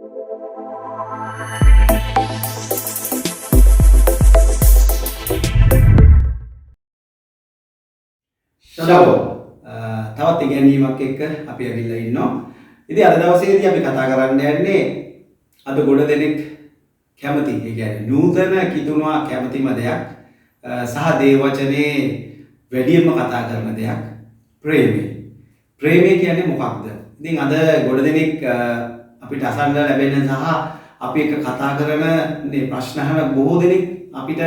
ෂලෝ තවත් ඉගෙනීමක් එක්ක අපි ඇවිල්ලා ඉන්නවා. ඉතින් අද දවසේදී අපි කතා කරන්න යන්නේ අද ගොඩ දෙනෙක් කැමති, ඒ කියන්නේ නූතන කිතුණා කැමතිම දෙයක් සහ දේවචනේ වැඩියෙන්ම කතා කරන දෙයක් ප්‍රේමය. ප්‍රේමය කියන්නේ මොකක්ද? ඉතින් අද ගොඩ දෙනෙක් අපිට අසන්න ලැබෙන සහ අපි එක කතා කරන මේ ප්‍රශ්න අහන බොහෝ දෙනෙක් අපිට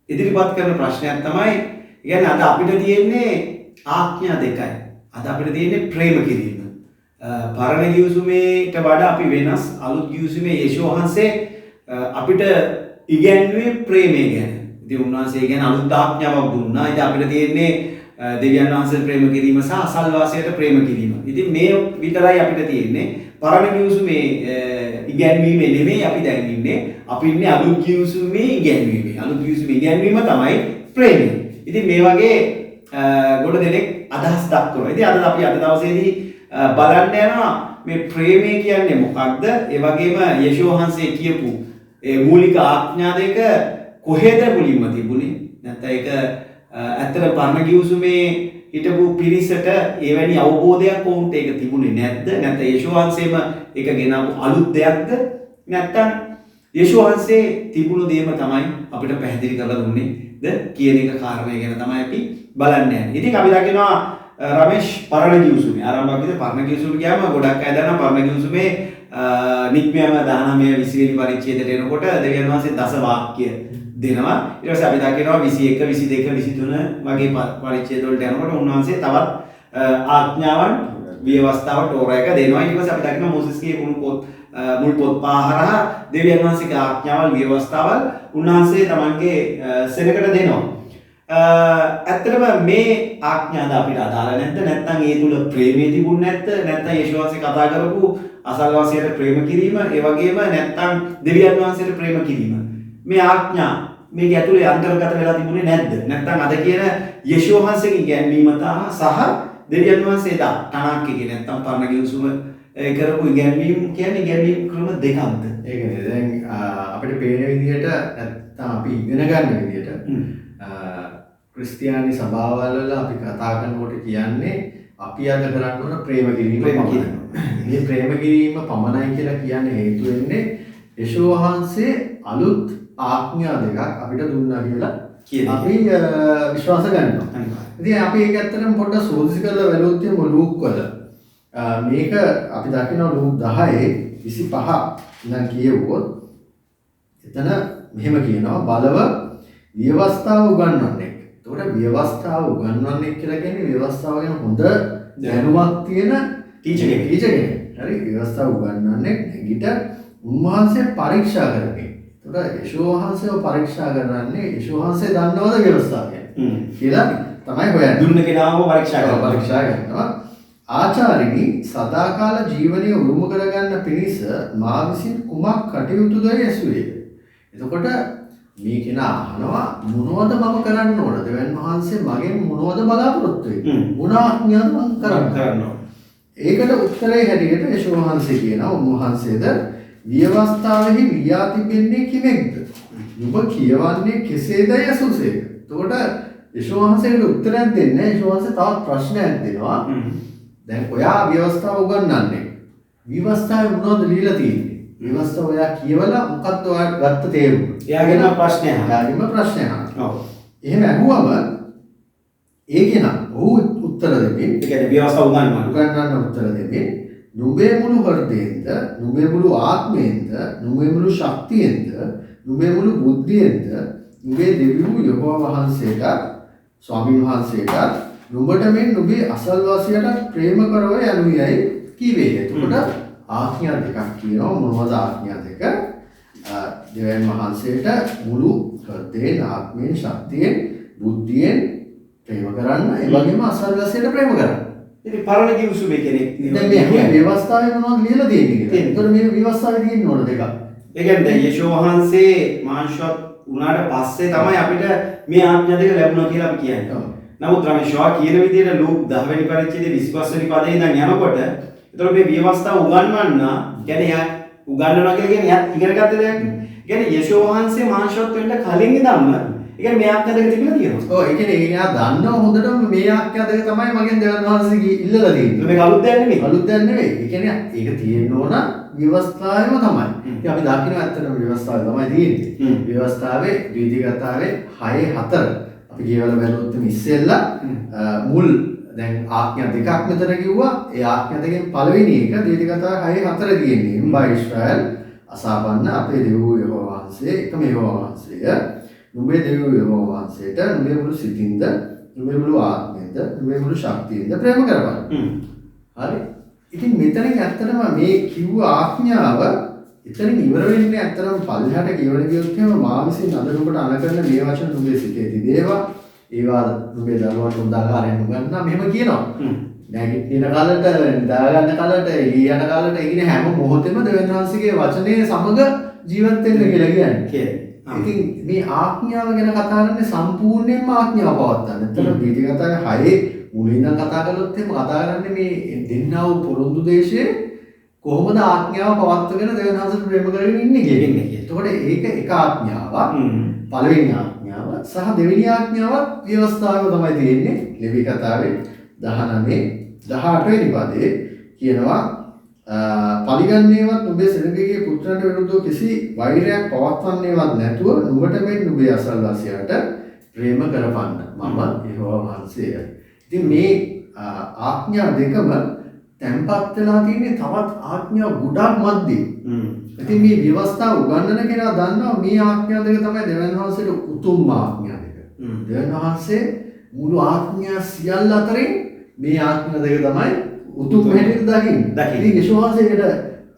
ඉදිරිපත් කරන ප්‍රශ්නයක් තමයි, ඒ කියන්නේ අද අපිට තියෙන්නේ ආඥා දෙකයි. අද අපිට තියෙන්නේ ප්‍රේම කිරීම. පරණ ගිවිසුමේට වඩා අපි වෙනස්. අලුත් ගිවිසුමේ යේෂුව වහන්සේ අපිට ඉගැන්වුවේ ප්‍රේමය ගැන. ඉතින් උන්වහන්සේ ගැන අලුත් ආඥාවක් දුන්නා. ඉතින් අපිට තියෙන්නේ දෙවියන් වහන්සේට ප්‍රේම කිරීම සහ අසල්වාසයට ප්‍රේම කිරීම. ඉතින් මේ විතරයි අපිට තියෙන්නේ. පරණ ගිවිසුමේ ඉගැන්වීමේ නෙමෙයි අපි දැන් ඉන්නේ. අපි ඉන්නේ අලුත් ගිවිසුමේ ඉගැන්වීමේ. අලුත් ගිවිසුමේ ඉගැන්වීම තමයි ප්‍රේමය. ඉතින් මේ වගේ ගොඩ දෙනෙක් අදහස් දක්වනවා. ඉතින් අද අපි අද දවසේදී බලන්න යනවා මේ ප්‍රේමය කියන්නේ මොකක්ද? ඒ වගේම යේෂුව වහන්සේ කියපු ඒ මූලික ආඥා දෙක කොහෙද මුලින්ම තිබුණේ? නැත්නම් ඒක ඇත්තට පරණ ගිවිසුමේ හිටපු පිරිසට එවැනි අවබෝධයක් වුන්ට ඒක තිබුණේ නැද්ද? නැත්නම් යේෂුව වහන්සේම ඒක ගෙනාවු අලුත් දෙයක්ද? නැත්නම් යේෂුව වහන්සේ තිබුණු දේම තමයි අපිට පැහැදිලි කරලා දුන්නේද කියන එක කාරණය ගැන තමයි අපි බලන්න යන්නේ. ඉතින් අපි දකිනවා රමේෂ් පරණ ගිවිසුමේ ආරම්භකදී පරණ ගිවිසුම ගියාම ගොඩක් අය දන්නා පරණ ගිවිසුමේ නික්මයම 19 20 වෙනි පරිච්ඡේදයට එනකොට දෙවියන් වහන්සේ දස වාක්‍ය දෙනවා. ඊට පස්සේ අපි දකිනවා 21 22 23 වගේ පරිච්ඡේද වලට යනකොට උන්වහන්සේ තවත් ආඥාවන් ව්‍යවස්ථාව ටෝරා එක දෙනවා. ඊට පස්සේ අපි දකිනවා මොසස්ගේ මුල් පොත් පාහරහා දෙවියන් වහන්සේගේ ආඥාවල් ව්‍යවස්ථාවල් උන්වහන්සේ තමන්ගේ සෙනඟට දෙනවා. ඇත්තටම මේ ආඥාද අපිට අදාළ නැද්ද? නැත්නම් ඒ තුල ප්‍රේමය තිබුණ නැද්ද? නැත්නම් යේෂුව වහන්සේ කතා කරපු අසල්වාසියට ප්‍රේම කිරීම, ඒ වගේම නැත්නම් දෙවියන් වහන්සේට ප්‍රේම කිරීම. මේ ආඥා මේක ඇතුලේ අන්තර්ගත වෙලා තිබුණේ නැද්ද? නැත්නම් අද කියන යේෂුව වහන්සේගේ ඉගැන්වීම සහ දෙවියන් වහන්සේ තනක් එකේ නැත්නම් පරණ ගිවිසුම කරපු ඉගැන්වීම කියන්නේ ඉගැන්වීම් ක්‍රම දෙකක්ද? ඒකනේ දැන් අපිට පේන විදිහට නැත්නම් අපි ඉගෙන ගන්න විදිහට ක්‍රිස්තියානි සභාවල් වල අපි කතා කරනකොට කියන්නේ අපි අද කරන්න ඕන ප්‍රේම කිරීම පමණයි. මේ ප්‍රේම කිරීම පමණයි කියලා කියන්නේ හේතු වෙන්නේ යේෂුව වහන්සේ අලුත් ආඥා දෙකක් අපිට දුන්නා කියලා අපි විශ්වාස කරනවා. ඉතින් අපි ඒක ඇත්තටම පොඩ්ඩක් සෝදිසි කරලා බලුවොත් එimhe ලූක් වල මේක අපි දකිනවා ලූක් 10:25 ඉඳන් කියවුවොත් එතන මෙහෙම කියනවා බලව ව්‍යවස්ථාව උගන්වන්නේ. එතකොට ව්‍යවස්ථාව උගන්වන්නේ කියලා කියන්නේ ව්‍යවස්ථාව ගැන හොඳ දැනුමක් තියෙන ටීචර් කෙනෙක්. හරි ව්‍යවස්ථාව උගන්වන්නේ නැගිට උන්වහන්සේ පරීක්ෂා කරන්නේ. එතකොට යේෂුව වහන්සේව පරීක්ෂා කරන්නේ යේෂුව වහන්සේ දන්නවද ව්‍යවස්ථාව ගැන කියලා තමයි හොයන්නේ. දුන්න කෙනාම පරීක්ෂා කරනවා. ආචාර්යනි සදාකාල ජීවනය උරුම කරගන්න පිණිස මා විසින් කුමක් කටයුතුද යැසුවේ. එතකොට මේ කෙනා අහනවා මොනවද මම කරන්න ඕන? දෙවියන් වහන්සේ මගෙන් මොනවද බලාපොරොත්තු වෙන්නේ? මොන ආඥාද මම කරන්න ඕන? ඒකට උත්තරේ හැටියට යේෂුව වහන්සේ කියනවා උන්වහන්සේද ව්‍යවස්ථාවෙහි ලියා තිබෙන්නේ කිමෙක්ද? නුඹ කියවන්නේ කෙසේද යසුසේක. එතකොට යේෂුව වහන්සේට උත්තරයක් දෙන්නේ යේෂුව වහන්සේ තවත් ප්‍රශ්නයක් දෙනවා. දැන් ඔයා ව්‍යවස්ථාව උගන්වන්නේ. ව්‍යවස්ථාවේ මොනවද ලියලා තියෙන්නේ? ව්‍යවස්ථාව ඔයා කියවලා මොකක්ද ඔයා ගත්ත තේරුම? එයාගෙන් ප්‍රශ්නය අහනවා. ඔව්. එහෙම අහුවම ඒකේන ඔහු උත්තර දෙමින් ඒ කියන්නේ ව්‍යවස්ථාව උගන්වන්න උත්තර දෙමින් නුඹේ මුළු හෘදයෙන්ද, නුඹේ මුළු ආත්මයෙන්ද, නුඹේ මුළු ශක්තියෙන්ද, නුඹේ මුළු බුද්ධියෙන්ද, නුඹේ දෙවියෝ යෙහෝවා වහන්සේට, ස්වාමීන් වහන්සේට, නුඹට මෙන් නුඹේ අසල්වාසියට ප්‍රේම කරව යනුයයි කිව්වේ. එතකොට ආඥා දෙකක් කියනවා. මොනවද ආඥා දෙක? දෙවියන් වහන්සේට මුළු හෘදයෙන්, ආත්මයෙන්, ශක්තියෙන්, බුද්ධියෙන් ප්‍රේම කරන්න, ඒ වගේම අසල්වාසියට ප්‍රේම කරන්න. ඉතින් පරණ ගිවිසුමේ කෙනෙක් දැන් මේ ව්‍යවස්ථාවේ මොනවද ලියලා තියෙන්නේ කියලා. ඒතකොට මේ ව්‍යවස්ථාවේ තියෙන්න ඕන දෙකක්. ඒ කියන්නේ යේෂුව වහන්සේ මාංශවත් උනාට පස්සේ තමයි අපිට මේ ආඥා දෙක ලැබුණා කියලා අපි කියන්නේ. නමුත් රමේෂ්වා කියන විදිහට ලූක් 10 වෙනි පරිච්ඡේදයේ 25 වෙනි පදේ ඉඳන් යනකොට ඒතකොට මේ විවස්ථාව උගන්වන්න කියන්නේ යා උගන්වනවා කියලා කියන්නේ යා ඉගෙන ගත්ත දෙයක්. කියන්නේ යේසුස් වහන්සේ මාංශවත් වෙන්න කලින් ඉඳන්ම ඒ කියන්නේ මේ ආඥා දෙක තිබිලා තියෙනවා. ඔව් ඒ කියන්නේ එයා දන්නවා හොඳටම මේ ආඥා දෙක තමයි මගෙන් දෙවියන් වහන්සේ ඉල්ලලා තියෙන්නේ. මේක අලුත් දෙයක් නෙමෙයි. අලුත් දෙයක් නෙවෙයි. ඒ කියන්නේ ඒක තියෙන්න ඕන ව්‍යවස්ථාවෙම තමයි. ඉතින් අපි දකින්න ඇත්තටම ව්‍යවස්ථාවේ තමයි තියෙන්නේ. ව්‍යවස්ථාවේ වීදිගතාවේ 6:4 අපි කියවල බැලුවොත් ඉස්සෙල්ලා මුල් දැන් ආඥා දෙකක් මෙතන කිව්වා. ඒ ආඥා දෙකෙන් පළවෙනි එක වීදිගතාවේ 6:4 තියෙන්නේ. උඹ ඊශ්‍රායල් අසාබන්න අපේ දෙවියෝ යෙහෝවා වහන්සේ එකම යෙහෝවා වහන්සේය. නුඹේ දෙවියෝ යෙහෝවා වහන්සේට නුඹේ මුළු සිතින්ද නුඹේ මුළු ආත්මයෙන්ද නුඹේ මුළු ශක්තියෙන්ද ප්‍රේම කරපන්. හරි. ඉතින් මෙතනින් ඇත්තටම මේ කිව්ව ආඥාව එතනින් ඉවර වෙන්නේ ඇත්තටම පල්ලෙහාට කියවන ගියොත් එහෙම මා විසින් අද නුඹට අනකරන මේ වචන නුඹේ සිතේ තිබේවා. ඒවා නුඹේ දරුවන්ට උදාහරණයක් නුගන්නා මෙහෙම කියනවා. නැගිටින කාලට දාගන්න කාලට එළිය යන කාලට ඒ කියන්නේ හැම මොහොතෙම දෙවියන් වහන්සේගේ වචනේ සමග ජීවත් වෙන්න කියලා කියන්නේ. ඉතින් මේ ආඥාව ගැන කතා කරන්නේ සම්පූර්ණයෙන්ම ආඥාව පවත්තන්න. එතන දීතිගතගේ 6 මුලින් ඉඳන් කතා කළොත් එහෙම කතා කරන්නේ මේ දෙන්නා වූ පොරොන්දු දේශයේ කොහොමද ආඥාව පවත්වගෙන දෙවියන් වහන්සේට ප්‍රේම කරගෙන ඉන්නේ කියන්නේ. එතකොට ඒක එක ආඥාවක්. පළවෙනි ආඥාව සහ දෙවෙනි ආඥාවත් ව්‍යවස්ථාවක තමයි තියෙන්නේ. ලෙවි කතාවේ 19 18 වෙනි පදේ කියනවා පරිගන්නේවත් නුඹේ සෙනගගේ පුත්‍රයන්ට විරුද්ධව කිසි වෛරයක් පවත්වන්නේවත් නැතුව නුඹට මෙන් නුඹේ අසල්වාසියාට ප්‍රේම කරපන්න මම යෙහෝවා වහන්සේය. ඉතින් මේ ආඥා දෙකම තැන්පත් වෙලා තියෙන්නේ තවත් ආඥා ගොඩක් මැද්දේ. ඉතින් මේ ව්‍යවස්ථාව උගන්වන කෙනා දන්නවා මේ ආඥා දෙක තමයි දෙවියන් වහන්සේට උතුම්ම ආඥා දෙක. දෙවියන් වහන්සේ මුළු ආඥා සියල්ල අතරින් මේ ආඥා දෙක තමයි උතුම් හැටියට දකින්නේ. ඉතින් යේසුස් වහන්සේකට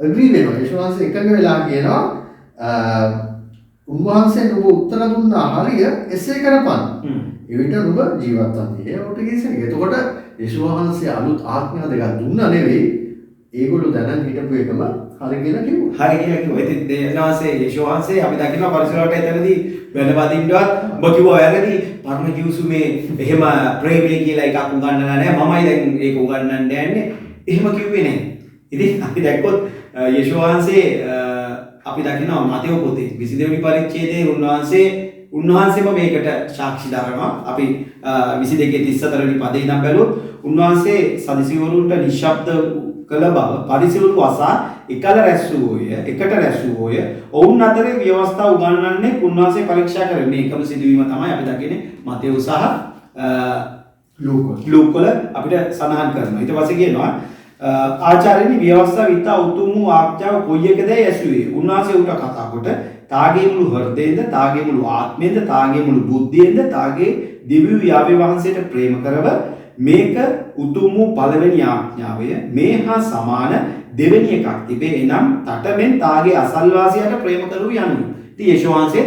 ඇග්‍රී වෙනවා. යේසුස් වහන්සේ එකඟ වෙලා කියනවා උන්වහන්සේ නුඹ උත්තර දුන්නා හරිය එසේ කරපන්. එවිට නුඹ ජීවත් වන්නේ. ඒකට කිසිම. එතකොට යේසුස් වහන්සේ අලුත් ආඥා දෙකක් දුන්නා නෙවෙයි. ඒගොල්ලෝ දැනන් හිටපු එකම හරි කියලා කිව්වා. හරි කියලා කිව්වා. ඉතින් දෙවියන්වහන්සේ යේසුස් වහන්සේ අපි දකිනවා පරිසරයට එතනදී වෙනවදින්නවත් ඔබ කිව්වා වැරදි පරම කිව්සුමේ එහෙම ප්‍රේමය කියලා එකක් උගන්වලා නැහැ. මමයි දැන් ඒක උගන්වන්න යන්නේ. එහෙම කිව්වේ නැහැ. ඉතින් අපි දැක්කොත් යේසුස් වහන්සේ අපි දකිනවා මතෙව් පොතේ 22 වෙනි පරිච්ඡේදයේ උන්වහන්සේම මේකට සාක්ෂි දරනවා. අපි 22:34 වෙනි පදේ ඉඳන් බැලුවොත් උන්වහන්සේ සදිසිවරුන්ට නිශ්ශබ්ද කළ බව පරිසිවරු අසා එකල රැස් වූය එකට රැස් වූය. ඔවුන් අතරේ ව්‍යවස්ථාව උගන්වන්නේ උන්වහන්සේ පරීක්ෂා කරන්නේ එකම සිදුවීම තමයි අපි දකින්නේ මතෙව් සහ ලූක් වල අපිට සඳහන් කරනවා. ඊට පස්සේ කියනවා ආචාර්යනි ව්‍යවස්ථාව විතා උතුම් වූ ආඥාව කොයි එකද ඇසුවේ. උන්වහන්සේ උට කතා කොට තාගේ මුළු හෘදයෙන්ද තාගේ මුළු ආත්මයෙන්ද තාගේ මුළු බුද්ධියෙන්ද තාගේ දිව්‍ය යාවේ වහන්සේට ප්‍රේම කරව මේක උතුම් වූ පළවෙනි ආඥාවය. මේ හා සමාන දෙවෙනි එකක් තිබේ. එනම් තටමෙන් තාගේ අසල්වාසියාට ප්‍රේම කරු යනු. ඉතින් යේසුස් වහන්සේ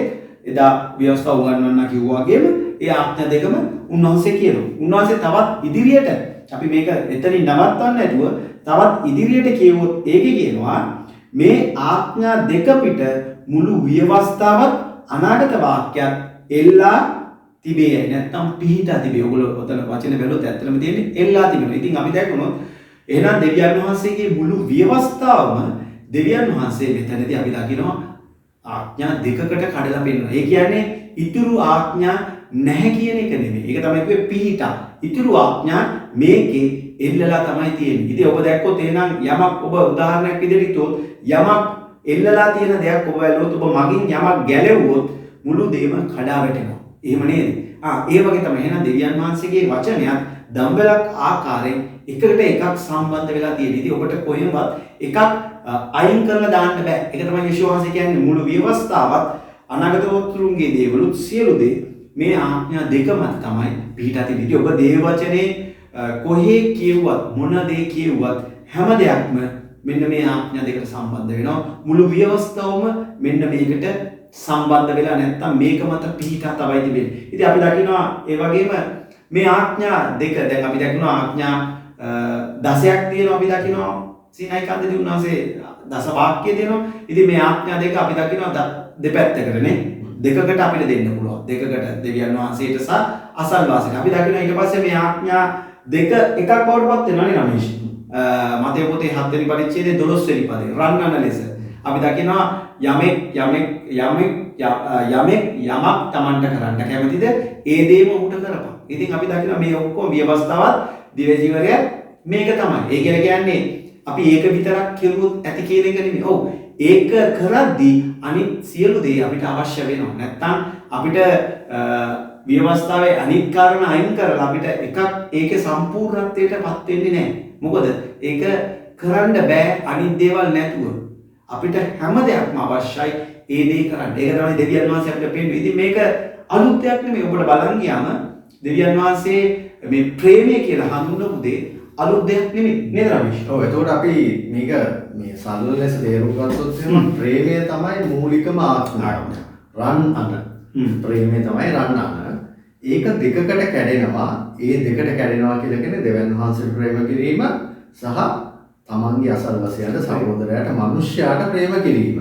එදා ව්‍යවස්ථාව උගන්වන්න කිව්වා වගේම ඒ ආඥා දෙකම උන්වහන්සේ කියනවා. උන්වහන්සේ තවත් ඉදිරියට අපි මේක එතනින් නවත්තන්න නැතුව තවත් ඉදිරියට කියවොත් ඒකේ කියනවා මේ ආඥා දෙක පිට මුළු ව්‍යවස්ථාවත් අනාගත වාක්‍යයක් එල්ලා තිබේ. නැත්නම් පිහිටා තිබේ. ඔයගොල්ලෝ ඔතන වචන බැලුවොත් ඇත්තටම තියෙන්නේ එල්ලා තිබෙනවා. ඉතින් අපි දැක්කොත් එහෙනම් දෙවියන් වහන්සේගේ මුළු ව්‍යවස්ථාවම දෙවියන් වහන්සේ මෙතනදී අපි දකිනවා ආඥා දෙකකට කඩලා පෙන්නනවා. ඒ කියන්නේ ඉතුරු ආඥා නැහැ කියන එක නෙමෙයි. ඒක තමයි කිව්වේ පිහිටා. ඉතුරු ආඥා මේකේ එල්ලලා තමයි තියෙන්නේ. ඉතින් ඔබ දැක්කොත් එහෙනම් යමක් ඔබ උදාහරණයක් විදිහට හිතුවොත් යමක් එල්ලලා තියෙන දෙයක් ඔබ වැළුවොත් ඔබ මගින් යමක් ගැලෙව්වොත් මුළු දෙයම කඩා වැටෙනවා. එහෙම නේද? ඒ වගේ තමයි. එහෙනම් දෙවියන් වහන්සේගේ වචනයත් දම්බලක් ආකාරයෙන් එකට එකක් සම්බන්ධ වෙලා තියෙනවා. ඉතින් ඔබට කොහෙන්වත් එකක් අයින් කරලා දාන්න බෑ. ඒක තමයි යේසුස් වහන්සේ කියන්නේ මුළු ව්‍යවස්ථාවත් අනාගත වතුරුන්ගේ දේවලුත් සියලු දේ මේ ආඥා දෙකම තමයි පිහිටා තියෙන්නේ. ඔබ දේව වචනේ කොහේ කියුවත් මොන දේ කියුවත් හැම දෙයක්ම මෙන්න මේ ආඥා දෙකට සම්බන්ධ වෙනවා. මුළු ව්‍යවස්ථාවම මෙන්න මේකට සම්බන්ධ වෙලා නැත්තම් මේක මත පිහිටා තමයි තිබෙන්නේ. ඉතින් අපි දකිනවා ඒ වගේම මේ ආඥා දෙක දැන් අපි දකිනවා ආඥා 10ක් තියෙනවා. අපි දකිනවා සීනයි කන්දේදී උන්වහන්සේ දස වාක්‍ය දෙනවා. ඉතින් මේ ආඥා දෙක අපි දකිනවා දෙපැත්තකටනේ. දෙකකට අපිට දෙන්න පුළුවන්. දෙකකට දෙවියන් වහන්සේට සහ අසල්වාසීට. අපි දකිනවා ඊට පස්සේ මේ ආඥා දෙක එකක් බවට පත් වෙනවා නේ රමේෂ්. මතේ පොතේ 7 වෙනි පරිච්ඡේදයේ 12 වෙනි පදේ රන්නන ලෙස අපි දකිනවා යමෙක් යමක් Tamanට කරන්න කැමතිද ඒ දේම උට කරපන්. ඉතින් අපි දකිනවා මේ ඔක්කොම ව්‍යවස්ථාවත් දිවජීවරය මේක තමයි. ඒ කියන්නේ අපි ඒක විතරක් කෙරුවොත් ඇති කියන එක නෙමෙයි. ඔව් ඒක කරද්දී අනිත් සියලු දේ අපිට අවශ්‍ය වෙනවා. නැත්තම් අපිට ව්‍යවස්ථාවේ අනිත් කාරණා අයින් කරලා අපිට එකක් ඒකේ සම්පූර්ණත්වයටපත් වෙන්නේ නැහැ. මොකද ඒක කරන්න බෑ අනිත් දේවල් නැතුව. අපිට හැම දෙයක්ම අවශ්‍යයි ඒ දේ කරන්න. ඒක තමයි දෙවියන් වහන්සේ අපිට පෙන්වන්නේ. ඉතින් මේක අලුත් දෙයක් නෙමෙයි. ඔබට බලන් ගියාම දෙවියන් වහන්සේ මේ ප්‍රේමය කියලා හඳුන්වපු දේ අලුත් දෙයක් නෙමෙයි නේද රමේෂ්? ඔව් එතකොට අපි මේක මේ සරල ලෙස තේරුම් ගත්තොත් එහෙම ප්‍රේමය තමයි මූලිකම ආත්මය. රන් අන. ප්‍රේමය තමයි රන් අන. ඒක දෙකකට කැඩෙනවා. ඒ දෙකට කැඩෙනවා කියලා කියන්නේ දෙවියන් වහන්සේට ප්‍රේම කිරීම සහ තමන්ගේ අසල්වසයාට සහෝදරයාට මිනිස්යාට ප්‍රේම කිරීම.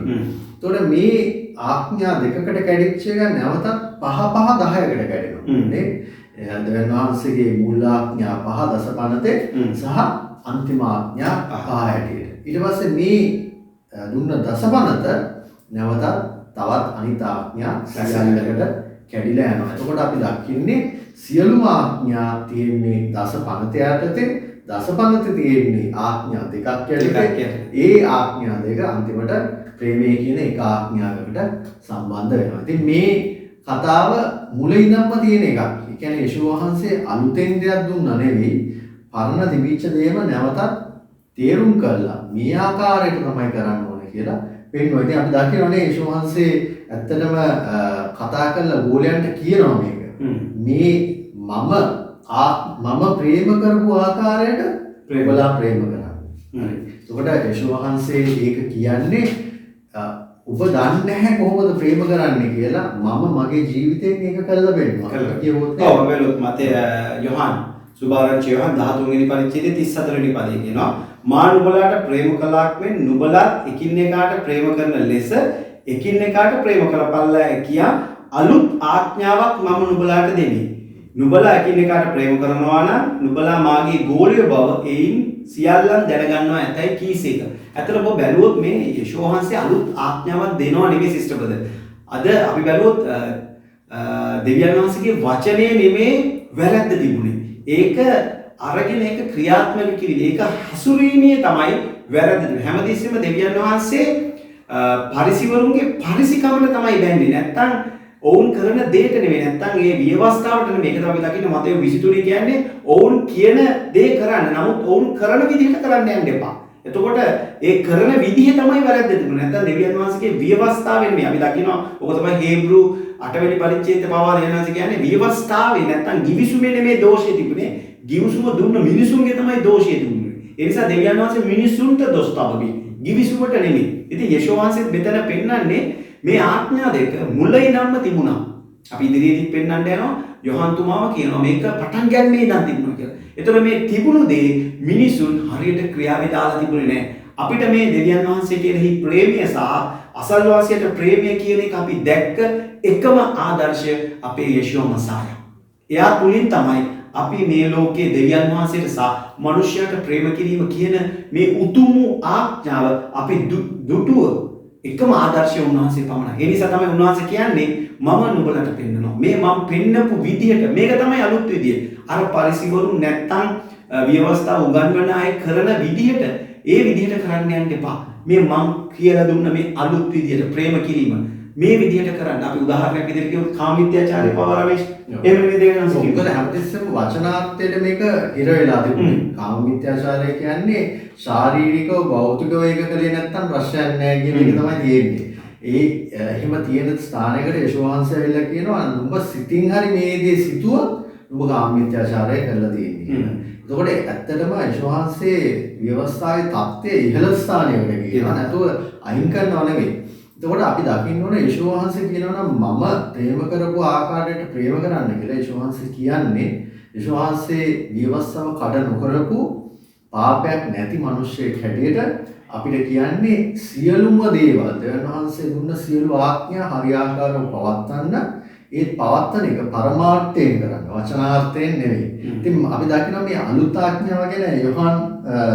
එතකොට මේ ආඥා දෙකකට කැඩිච්ච එක නැවතත් 5 10කට කැඩෙනවා. නේ? දෙවියන් වහන්සේගේ මූල ආඥා 5 දසපනතේ සහ අන්තිම ආඥා 5 හැටියට. ඊට පස්සේ මේ දුන්න දසපනත නැවතත් තවත් අනිත් ආඥා සැලැල්ලකට කැඩිලා යනවා. එතකොට අපි දකින්නේ සියලුම ආඥා තියෙන්නේ දසපනත යටතේ දසපනතේ තියෙන්නේ ආඥා දෙකක් යටතේ. ඒ ආඥා දෙක අන්තිමට ප්‍රේමය කියන එක ආඥාවකට සම්බන්ධ වෙනවා. ඉතින් මේ කතාව මුල ඉඳන්ම තියෙන එකක්. ඒ කියන්නේ යේසුස් වහන්සේ අලුතෙන් දෙයක් දුන්නා නෙවෙයි. පරණ තිබිච්ච දේම නැවතත් තේරුම් කරලා මේ ආකාරයට තමයි කරන්න ඕනේ කියලා පෙන්වනවා. ඉතින් අපි දකිනවනේ යේසුස් වහන්සේ ඇත්තටම කතා කරලා ගෝලයන්ට කියනවා මේක. මේ මම ප්‍රේම කරපු ආකාරයට ප්‍රේමලා ප්‍රේම කරන්න. හරි. එතකොට යේසුස් වහන්සේ ඒක කියන්නේ ඔබ දන්නේ නැහැ කොහොමද ප්‍රේම කරන්නේ කියලා මම මගේ ජීවිතයෙන් ඒක කරලා බෙන්නවා. කියවොත් ඔව් බැලුවොත් මතේ යොහන් සුභාරංචි යොහන් 13 වෙනි පරිච්ඡේදයේ 34 වෙනි පදයේ කියනවා මා නුඹලාට ප්‍රේම කළාක් මෙන් නුඹලාත් එකින් එකාට ප්‍රේම කරන ලෙස එකින් එකාට ප්‍රේම කරපල්ලා කියා අලුත් ආඥාවක් මම නුඹලාට දෙමි. නුඹලා එකින් එකාට ප්‍රේම කරනවා නම් නුඹලා මාගේ ගෝලිය බව එයින් සියල්ලන් දැනගන්නවා ඇතයි කීසේක. ඇත්තට ඔබ බැලුවොත් මේ යේසුස් වහන්සේ අලුත් ආඥාවක් දෙනවා නෙමෙයි සිස්ටර් බ්‍රදර්. අද අපි බැලුවොත් දෙවියන් වහන්සේගේ වචනේ නෙමෙයි වැරද්ද තිබුණේ. ඒක අරගෙන ඒක ක්‍රියාත්මක කිරීම. ඒක හසුරීමේ තමයි වැරද්ද. හැමදෙස්සෙම දෙවියන් වහන්සේ පරිසිවරුන්ගේ පරිසිකමට තමයි බැන්නේ. නැත්තම් ඔවුන් කරන දෙයට නෙමෙයි. නැත්තම් ඒ ව්‍යවස්ථාවට නෙමෙයි. ඒක තමයි දකින්න මතේ 23 කියන්නේ ඔවුන් කියන දේ කරන්න. නමුත් ඔවුන් කරන විදිහට කරන්න යන්න එපා. එතකොට ඒ කරන විදිහ තමයි වැරද්ද තිබුණේ. නැත්තම් දෙවියන් වහන්සේගේ ව්‍යවස්ථාවෙන් මේ අපි දකිනවා ඔක තමයි හේබ්‍රු 8 වෙනි පරිච්ඡේදයේ පවා දෙවියන්වහන්සේ කියන්නේ ව්‍යවස්ථාවේ නැත්තම් ගිවිසුමේ නෙමෙයි දෝෂය තිබුණේ. ගිවිසුම දුන්න මිනිසුන්ගේ තමයි දෝෂය තිබුණේ. ඒ නිසා දෙවියන් වහන්සේ මිනිසුන්ට දොස් තබමි. ගිවිසුමට නෙමෙයි. ඉතින් යේසුස් වහන්සේ මෙතන පෙන්වන්නේ මේ ආඥා දෙක මුල ඉඳන්ම තිබුණා. අපි ඉදිරියේදී පෙන්වන්න යනවා යොහන් තුමාම කියනවා මේක පටන් ගන්නේ ඉඳන් තිබුණා කියලා. ඒතකොට මේ තිබුණු දේ මිනිසුන් හරියට ක්‍රියාවේ දාලා තිබුණේ නැහැ. අපිට මේ දෙවියන් වහන්සේ කෙරෙහි ප්‍රේමය සහ අසල්වාසියට ප්‍රේමය කියන එක අපි දැක්ක එකම ආදර්ශය අපේ යේසුස් මසාය. එයා තුලින් තමයි අපි මේ ලෝකයේ දෙවියන් වහන්සේට සහ මනුෂ්‍යයට ප්‍රේම කිරීම කියන මේ උතුම් ආඥාව අපි දුටුව එකම ආදර්ශය උන්වහන්සේ පමණයි. ඒ නිසා තමයි උන්වහන්සේ කියන්නේ මම නුඹලට පෙන්නනවා. මේ මම පෙන්නපු විදිහට මේක තමයි අලුත් විදිය. අර පරිසිවරුන් නැත්තම් ව්‍යවස්ථාව උගන්වන අය කරන විදිහට ඒ විදිහට කරන්න යන්න එපා. මේ මම කියලා දුන්න මේ අලුත් විදිහට ප්‍රේම කිරීම මේ විදිහට කරන්න. අපි උදාහරණයක් විදිහට කියමු කාමීත්‍යාචාරය පවා රමේෂ්. එහෙම නෙමෙයි දෙවියන් වහන්සේ. මොකද හැමතිස්සෙම වචනාර්ථයට මේක හිර වෙලා තිබුණේ. කාමීත්‍යාචාරය කියන්නේ ශාරීරිකව භෞතිකව ඒක කලේ නැත්තම් ප්‍රශ්නයක් නැහැ කියන එක තමයි තියෙන්නේ. එහෙම තියෙන ස්ථානයකට යේසුස් වහන්සේ ඇවිල්ලා කියනවා නුඹ සිතින් හරි මේ දේ සිතුවොත් නුඹ කාමීත්‍යාචාරය කරලා තියෙන්නේ කියලා. එතකොට ඇත්තටම යේසුස් වහන්සේ ව්‍යවස්ථාවේ தත්ත්වයේ ඉහළ ස්ථානයකට කියනවා නැතුව අයින් කරනව නෙවෙයි. එතකොට අපි දකින්න ඕනේ යේසුස් වහන්සේ කියනවා නම් මම ප්‍රේම කරපු ආකාරයට ප්‍රේම කරන්න කියලා. යේසුස් වහන්සේ කියන්නේ යේසුස් වහන්සේ ව්‍යවස්ථාව කඩ නොකරපු පාපයක් නැති මිනිස්සෙක් හැටියට අපිට කියන්නේ සියලුම දේවල් දෙවියන් වහන්සේ දුන්න සියලු ආඥා හරියාකාරව පවත්වන්න ඒ පවත්වන එක පරමාර්ථයෙන් කරන්න වචනාර්ථයෙන් නෙවෙයි. ඉතින් අපි දකිනවා මේ අලුත් ආඥාව ගැන යොහන්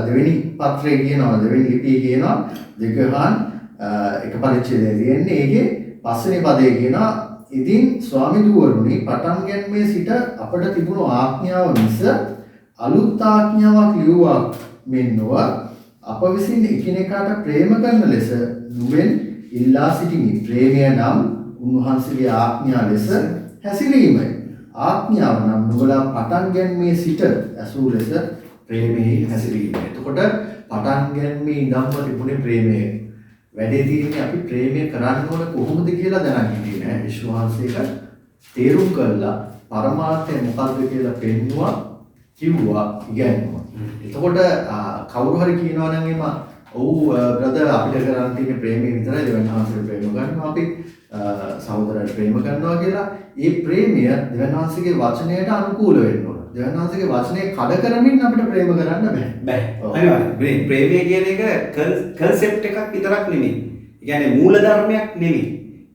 දෙවෙනි පත්‍රයේ කියනවා දෙවෙනි ලිපියේ කියනවා දෙකහන් එක පරිච්ඡේදයේ තියෙන්නේ ඒකේ පස්වෙනි පදයේ කියනවා ඉතින් ස්වාමිදුවරුනි පටන් ගැනීමේ සිට අපට තිබුණු ආඥාව මිස අලුත් ආඥාවක් ලියුවා මෙන් නොව අප විසින් එකිනෙකාට ප්‍රේම කරන ලෙස නුඹෙන් ඉල්ලා සිටිමි. ප්‍රේමය නම් උන්වහන්සේගේ ආඥා ලෙස හැසිරීමයි. ආඥාව නම් නුඹලා පටන් ගැනීමේ සිට ඇසූ ලෙස ප්‍රේමයේ හැසිරීම. එතකොට පටන් ගැනීමේ ඉඳන්ම තිබුණේ ප්‍රේමය. වැඩේ තියෙන්නේ අපි ප්‍රේමය කරන්න ඕන කොහොමද කියලා දැනගන්න ඉන්නේ නෑ. විශ්වාසයක තේරුම් කළා පරමාර්ථය මොකක්ද කියලා පෙන්නුවා කිව්වා ඉගෙනුවා. එතකොට කවුරු හරි කියනවා නම් එම ඔව් බ්‍රදර් අපිට කරන්න තියෙන ප්‍රේමය විතරයි දෙවන වහන්සේට ප්‍රේම කරනවා අපි සහෝදරයට ප්‍රේම කරනවා කියලා. ඒ ප්‍රේමය දෙවන වහන්සේගේ වචනයට අනුකූල වෙන්න ඕන. දෙවන වහන්සේගේ වචනේ කඩ කරමින් අපිට ප්‍රේම කරන්න බෑ. හරිද? ප්‍රේමය කියන එක කන්සෙප්ට් එකක් විතරක් නෙමෙයි. ඒ කියන්නේ මූල ධර්මයක් නෙමෙයි.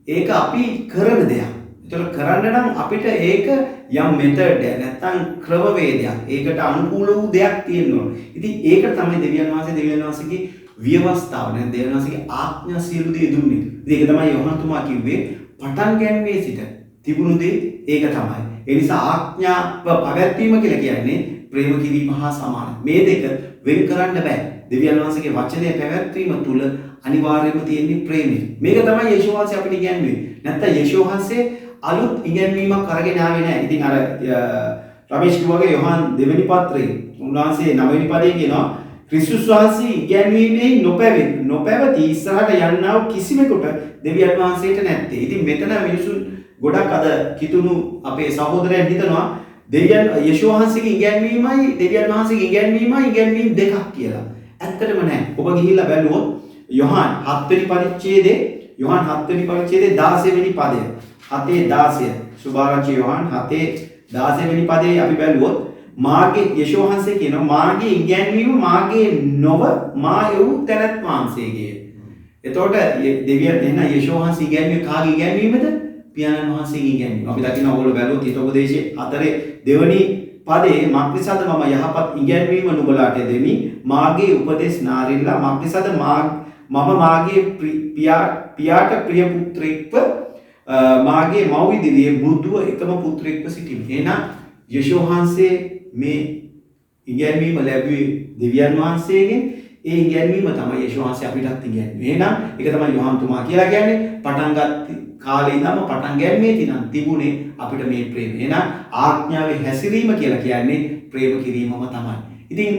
ඒක අපි කරන දෙයක්. ඒතර කරන්න නම් අපිට ඒක යම් මෙතඩ් එක නැත්නම් ක්‍රමවේදයක් ඒකට අනුකූල වූ දෙයක් තියෙන්න ඕන. ඉතින් ඒක තමයි දෙවියන් වහන්සේගේ ව්‍යවස්ථාව නැත්නම් දෙවියන් වහන්සේගේ ආඥා සියලු දේ දුන්නේ. ඉතින් ඒක තමයි යෝහන්තුමා කිව්වේ පටන් ගැනීමේ සිට තිබුණු දේ ඒක තමයි. ඒ නිසා ආඥාව පැවැත්වීම කියලා කියන්නේ ප්‍රේම කිරීම හා සමානයි. මේ දෙක වෙන් කරන්න බෑ. දෙවියන් වහන්සේගේ වචනේ පැවැත්වීම තුල අනිවාර්යයෙන්ම තියෙන්නේ ප්‍රේමය. මේක තමයි යේෂුව වහන්සේ අපිට කියන්නේ. නැත්නම් යේෂුව වහන්සේ අලුත් ඉගැන්වීමක් අරගෙන ආවේ නැහැ. ඉතින් අර රමේෂ් කිව්වාගේ යොහන් දෙවෙනි පත්‍රයේ උන්වහන්සේ 9 වෙනි පදයේ කියනවා ක්‍රිස්තුස් වහන්සේ ඉගැන්වීමේ නොපැවති ඉස්සරහට යන්නා වූ කිසිවෙකුට දෙවියන් වහන්සේට නැත්තේ. ඉතින් මෙතන මිනිසුන් ගොඩක් අද කිතුණු අපේ සහෝදරයන් හිතනවා දෙවියන් යේෂුව වහන්සේගේ ඉගැන්වීමයි දෙවියන් වහන්සේගේ ඉගැන්වීම දෙකක් කියලා. ඇත්තටම නෑ. ඔබ ගිහිල්ලා බැලුවොත් යොහන් 7 වෙනි පරිච්ඡේදයේ 16 වෙනි පදය 7:16 සුභාරංචි යොහන් 7:16 වෙනි පදේ අපි බැලුවොත් මාගේ යේෂුව වහන්සේ කියනවා මාගේ ඉගැන්වීම මාගේ නොව මා යොව් තැනත් වහන්සේගේ. එතකොට දෙවියන් එන යේෂුව වහන්සේ ඉගැන්වීම කාගේ ඉගැන්වීමද? පියාණන් වහන්සේගේ ඉගැන්වීම. අපි දකින්න ඕගොල්ලෝ බැලුවොත් හිතෝපදේශයේ 4 දෙවනි පදේ මක්නිසාද මම යහපත් ඉගැන්වීම නුඹලාට දෙමි මාගේ උපදේශ නාරිල්ලා මක්නිසාද මම මාගේ පියාට ප්‍රිය පුත්‍රෙක්ව මාගේ මව් ඉදිරියේ බුදුව එකම පුත්‍රෙක්ව සිටිමි. එහෙනම් යේෂුව වහන්සේ මේ ඉගැන්වීම ලැබුවේ දෙවියන් වහන්සේගෙන්. ඒ ඉගැන්වීම තමයි යේෂුව වහන්සේ අපිටත් ඉගැන්වුවේ. එහෙනම් ඒක තමයි යොහන්තුමා කියලා කියන්නේ පටන් ගත්ත කාලේ ඉඳන්ම පටන් ගැනීමේ තිනම් තිබුණේ අපිට මේ ප්‍රේමය. එහෙනම් ආඥාවේ හැසිරීම කියලා කියන්නේ ප්‍රේම කිරීමම තමයි. ඉතින්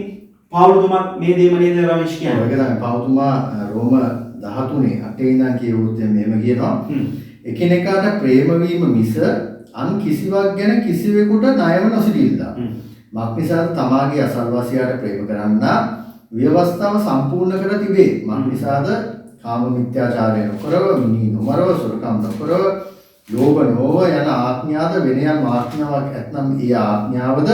පවුලුතුමා මේ දේම නේද රමේෂ් කියන්නේ? ඒක තමයි පවුලුතුමා රෝම 13 8 ඉඳන් කියවුවොත් මෙහෙම කියනවා. එකිනෙකාට ප්‍රේම වීම මිස අන් කිසිවක් ගැන කිසිවෙකුට ණයව නොසිටිල්ලා. මක්නිසාද තමාගේ අසල්වැසියාට ප්‍රේම කරන්නා ව්‍යවස්ථාව සම්පූර්ණ කර තිබේ. මක්නිසාද කාම මිත්‍යාචාරය නොකරව, මිනී නොමරව, සොරකම් නොකරව, ලෝභ නොව යන ආඥාද වෙන යම් ආඥාවක් ඇතනම් ඒ ආඥාවද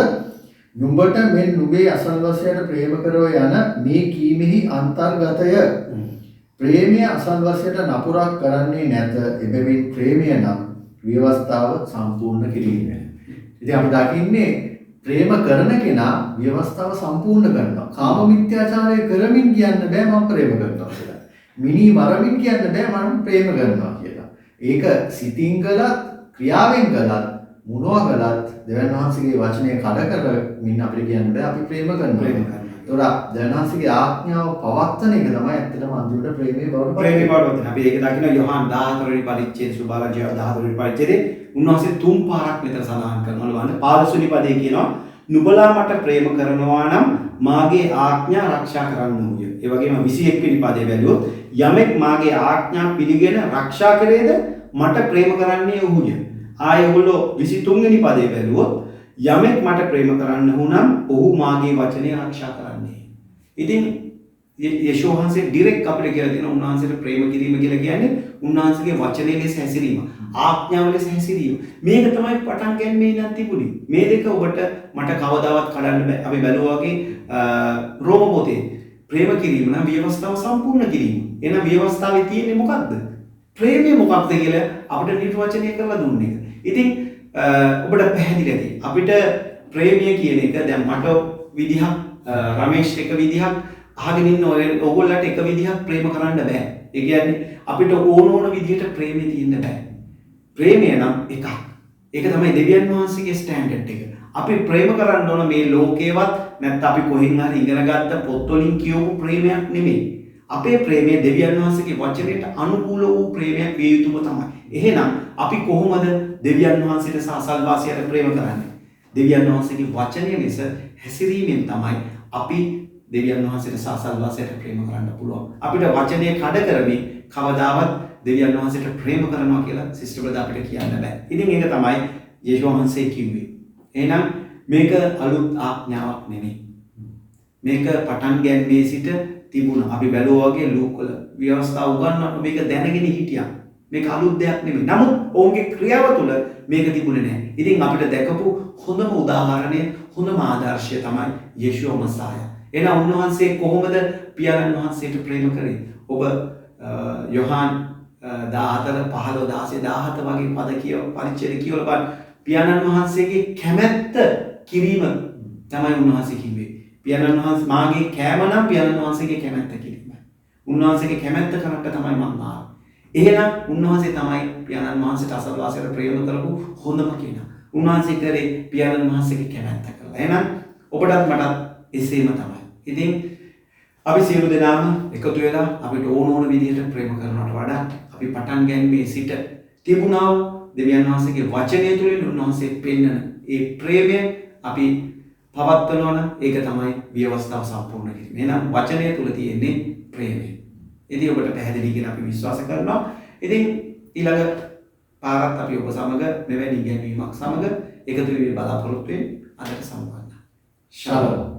නුඹට මෙන් නුඹේ අසල්වැසියාට ප්‍රේම කරව යන මේ කීමෙහි අන්තර්ගතය. ප්‍රේමය අසල්වැසියට නපුරක් කරන්නේ නැත. එබැවින් ප්‍රේමය නම් ව්‍යවස්ථාව සම්පූර්ණ කිරීම. ඉතින් අපි දකින්නේ ප්‍රේම කරන කෙනා ව්‍යවස්ථාව සම්පූර්ණ කරනවා. කාම මිත්‍යාචාරය කරමින් කියන්න බෑ මම ප්‍රේම කරනවා කියලා. මිනී මරමින් කියන්න බෑ මම ප්‍රේම කරනවා කියලා. ඒක සිතින් කළත් ක්‍රියාවෙන් කළත් මොනවා කළත් දෙවියන් වහන්සේගේ වචනේ කඩ කරමින් අපිට කියන්න බෑ අපි ප්‍රේම කරනවා. ඒතොර දෙවියන්වහන්සේගේ ආඥාව පවත්තන එක තමයි ඇත්තටම අන්තිමට ප්‍රේමයේ බවට පත්. අපි ඒක දකින්න යොහන් 14 වෙනි පරිච්ඡේදය සුභාරංචි 14 වෙනි පරිච්ඡේදයේ උන්වහන්සේ තුන් පාරක් විතර සඳහන් කරනවා. බලන්න 15 වෙනි පදේ කියනවා නුඹලා මට ප්‍රේම කරනවා නම් මාගේ ආඥා ආරක්ෂා කරන්න ඕය. ඒ වගේම 21 වෙනි පදේ බැලුවොත් යමෙක් මාගේ ආඥා පිළිගෙන ආරක්ෂා කළේද මට ප්‍රේම කරන්නේ ඔහුය. ආයෙ ඔයගොල්ලෝ 23 වෙනි පදේ බැලුවොත් යමෙක් මට ප්‍රේම කරන්න වුනම් ඔහු මාගේ වචනය ආරක්ෂා කරන්නේ. ඉතින් යේෂුව වහන්සේ ඩිරෙක්ට් අපිට කියලා දෙනවා උන්වහන්සේට ප්‍රේම කිරීම කියලා කියන්නේ උන්වහන්සේගේ වචනේ ලෙස හැසිරීම, ආඥාව ලෙස හැසිරීම. මේක තමයි පටන් ගැනීමේ ඉඳන් තිබුණේ. මේ දෙක ඔබට මට කවදාවත් කඩන්න බෑ. අපි බැලුවා වගේ රෝම පොතේ ප්‍රේම කිරීම නම් ව්‍යවස්ථාව සම්පූර්ණ කිරීම. එහෙනම් ව්‍යවස්ථාවේ තියෙන්නේ මොකක්ද? ප්‍රේමය මොකක්ද කියලා අපිට නිර්වචනය කරලා දුන්නේ. ඉතින් ඔබට පැහැදිලි ඇති. අපිට ප්‍රේමය කියන එක දැන් මට විදිහක් රමේෂ් එක විදිහක් අහගෙන ඉන්න ඔයගොල්ලන්ට එක විදිහක් ප්‍රේම කරන්න බෑ. ඒ කියන්නේ අපිට ඕන විදිහට ප්‍රේමෙ තියෙන්න බෑ. ප්‍රේමය නම් එකක්. ඒක තමයි දෙවියන් වහන්සේගේ ස්ටෑන්ඩඩ් එක. අපි ප්‍රේම කරන්න ඕන මේ ලෝකේවත් නැත්නම් අපි කොහෙන් හරි ඉගෙන ගත්ත පොත් වලින් කියවපු ප්‍රේමයක් නෙමෙයි. අපේ ප්‍රේමය දෙවියන් වහන්සේගේ වචනයට අනුකූල වූ ප්‍රේමයක් විය යුතුම තමයි. එහෙනම් අපි කොහොමද දෙවියන් වහන්සේට සහ අසල්වාසියට ප්‍රේම කරන්නේ? දෙවියන් වහන්සේගේ වචනය ලෙස හැසිරීමෙන් තමයි අපි දෙවියන් වහන්සේට සහ අසල්වාසියට ප්‍රේම කරන්න පුළුවන්. අපිට වචනය කඩ කරමින් කවදාවත් දෙවියන් වහන්සේට ප්‍රේම කරනවා කියලා සිස්ටර් බ්‍රදර් අපිට කියන්න බෑ. ඉතින් ඒක තමයි යේෂුව වහන්සේ කිව්වේ. එහෙනම් මේක අලුත් ආඥාවක් නෙමෙයි. මේක පටන් ගැනීමේ සිට තිබුණා. අපි බැලුවා වගේ ලූක් වල ව්‍යවස්ථාව උගන්වනකොට මේක දැනගෙන හිටියා. මේක අලුත් දෙයක් නෙමෙයි. නමුත් ඔවුන්ගේ ක්‍රියාව තුළ මේක තිබුණේ නැහැ. ඉතින් අපිට දැකපු හොඳම උදාහරණය, හොඳම ආදර්ශය තමයි යේෂුව මසාය. එහෙනම් උන්වහන්සේ කොහොමද පියාණන් වහන්සේට ප්‍රේම කරේ? ඔබ යොහාන් 14 15 16 17 වගේ පද කියව පරිච්ඡේද කියවල බලන්න. පියාණන් වහන්සේගේ කැමැත්ත කිරීම තමයි උන්වහන්සේ කිව්වේ. පියාණන් වහන්සේ මාගේ කෑම නම් පියාණන් වහන්සේගේ කැමැත්ත කිරීමයි. උන්වහන්සේගේ කැමැත්ත කරන්න තමයි මම ආවේ. එහෙනම් උන්වහන්සේ තමයි පියාණන් වහන්සේට අසල්වාසයට ප්‍රේම කරපු හොඳම කෙනා. උන්වහන්සේ කරේ පියාණන් වහන්සේගේ කැමැත්ත කළා. එහෙනම් ඔබටත් මටත් එසේම තමයි. ඉතින් අපි සියලු දෙනාම එකතු වෙලා අපිට ඕන විදිහට ප්‍රේම කරනවට වඩා අපි පටන් ගැනීමේ සිට තිබුණා දෙවියන් වහන්සේගේ වචනය තුළින් උන්වහන්සේ පෙන්වන ඒ ප්‍රේමය අපි පවත්වනවා නම් ඒක තමයි ව්‍යවස්ථාව සම්පූර්ණ කිරීම. එහෙනම් වචනය තුළ තියෙන්නේ ප්‍රේමය. ඉතින් ඔබට පැහැදිලි කියලා අපි විශ්වාස කරනවා. ඉතින් ඊළඟ පාරත් අපි ඔබ සමග මෙවැනි ඉගැන්වීමක් සමග එකතු වෙන්න බලාපොරොත්තු වෙන්නේ අදට සම්බන්ධයි. ශාලෝම්.